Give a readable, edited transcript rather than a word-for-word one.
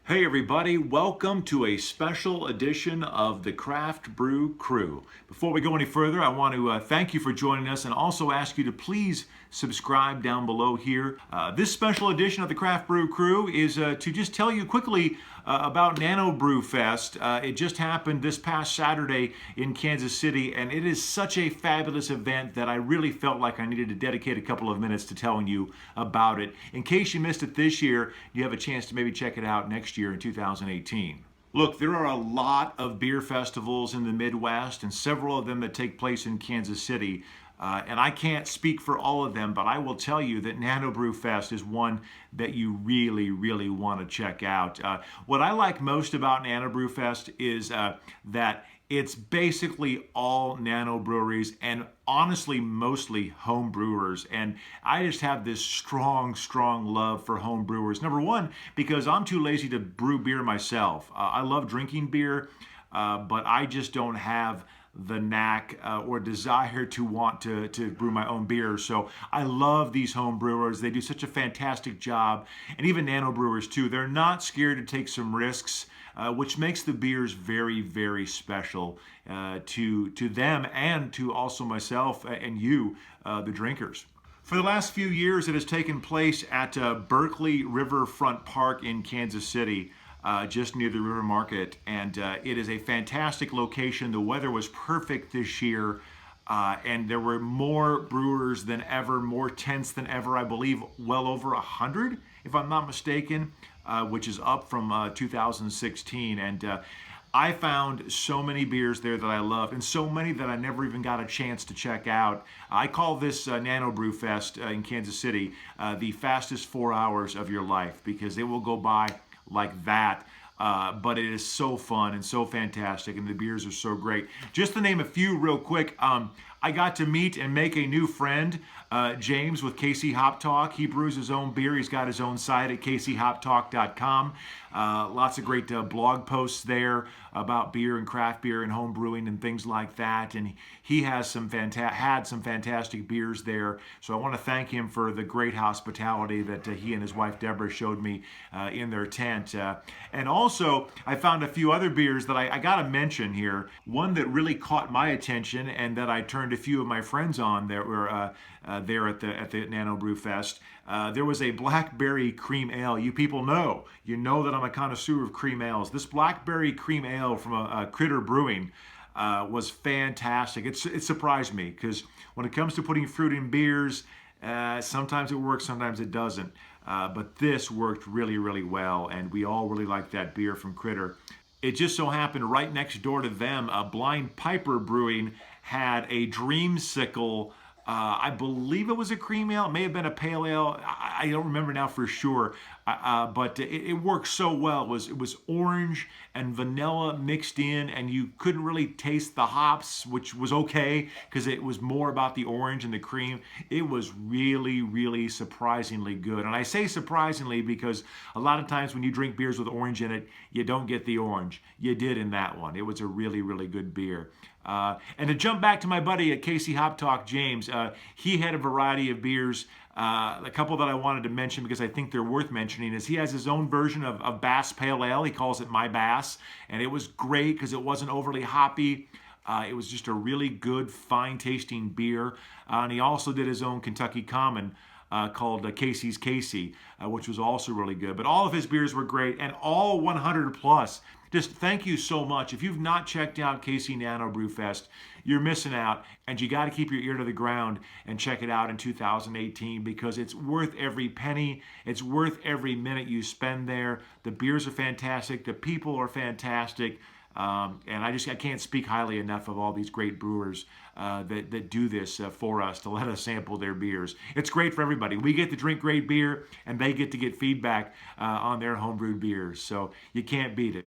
Hey everybody, welcome to a special edition of the Craft Brew Crew. Before we go any further, I want to thank you for joining us and also ask you to please subscribe down below here. This special edition of the Craft Brew Crew is to just tell you quickly about Nanobrew Fest. It just happened this past Saturday in Kansas City, and it is such a fabulous event that I really felt like I needed to dedicate a couple of minutes to telling you about it. In case you missed it this year, you have a chance to maybe check it out next year in 2018. Look, there are a lot of beer festivals in the Midwest and several of them that take place in Kansas City. And I can't speak for all of them, but I will tell you that Nanobrew Fest is one that you really want to check out. What I like most about Nanobrew Fest is that it's basically all nano breweries and honestly mostly home brewers. And I just have this strong love for home brewers. Number one, because I'm too lazy to brew beer myself. I love drinking beer, but I just don't have the knack or desire to want to brew my own beer. So I love these home brewers. They do such a fantastic job. And even nano brewers too. They're not scared to take some risks, which makes the beers very special to them and to also myself and you, the drinkers. For the last few years, it has taken place at Berkeley Riverfront Park in Kansas City. Just near the River Market, and it is a fantastic location. The weather was perfect this year, and there were more brewers than ever, more tents than ever. I believe well over 100, if I'm not mistaken, which is up from 2016. And I found so many beers there that I love, and so many that I never even got a chance to check out. I call this Nanobrew Fest in Kansas City the fastest 4 hours of your life, because it will go by like that. But it is so fun and so fantastic, and the beers are so great. Just to name a few real quick, I got to meet and make a new friend, James with KC Hop Talk. He brews his own beer. He's got his own site at kchoptalk.com. Lots of great blog posts there about beer and craft beer and home brewing and things like that. And he has had some fantastic beers there. So I want to thank him for the great hospitality that he and his wife Deborah showed me in their tent. And also, I found a few other beers that I got to mention here. One that really caught my attention and that I turned a few of my friends on that were there at the Nanobrew Fest. There was a blackberry cream ale. You people know, that I'm a connoisseur of cream ales. This blackberry cream ale from a Critter Brewing was fantastic. It surprised me, because when it comes to putting fruit in beers, sometimes it works, sometimes it doesn't. But this worked really well, and we all really liked that beer from Critter. It just so happened right next door to them, Blind Piper Brewing had a Dreamsicle. I believe it was a cream ale. It may have been a pale ale. I don't remember now for sure. But it worked so well. It was orange and vanilla mixed in, and you couldn't really taste the hops, which was okay because it was more about the orange and the cream. It was really surprisingly good. And I say surprisingly because a lot of times when you drink beers with orange in it, you don't get the orange. You did in that one. It was a really good beer. And to jump back to my buddy at KC Hop Talk, James, he had a variety of beers. A couple that I wanted to mention because I think they're worth mentioning is he has his own version of Bass Pale Ale. He calls it My Bass, and it was great because it wasn't overly hoppy. It was just a really good, fine-tasting beer. And he also did his own Kentucky Common called KC's KC, which was also really good. But all of his beers were great, and all 100 plus. Just thank you so much. If you've not checked out KC Nanobrew Fest, you're missing out, and you got to keep your ear to the ground and check it out in 2018, because it's worth every penny. It's worth every minute you spend there. The beers are fantastic. The people are fantastic. And I can't speak highly enough of all these great brewers that do this for us, to let us sample their beers. It's great for everybody. We get to drink great beer, and they get to get feedback on their homebrewed beers. So you can't beat it.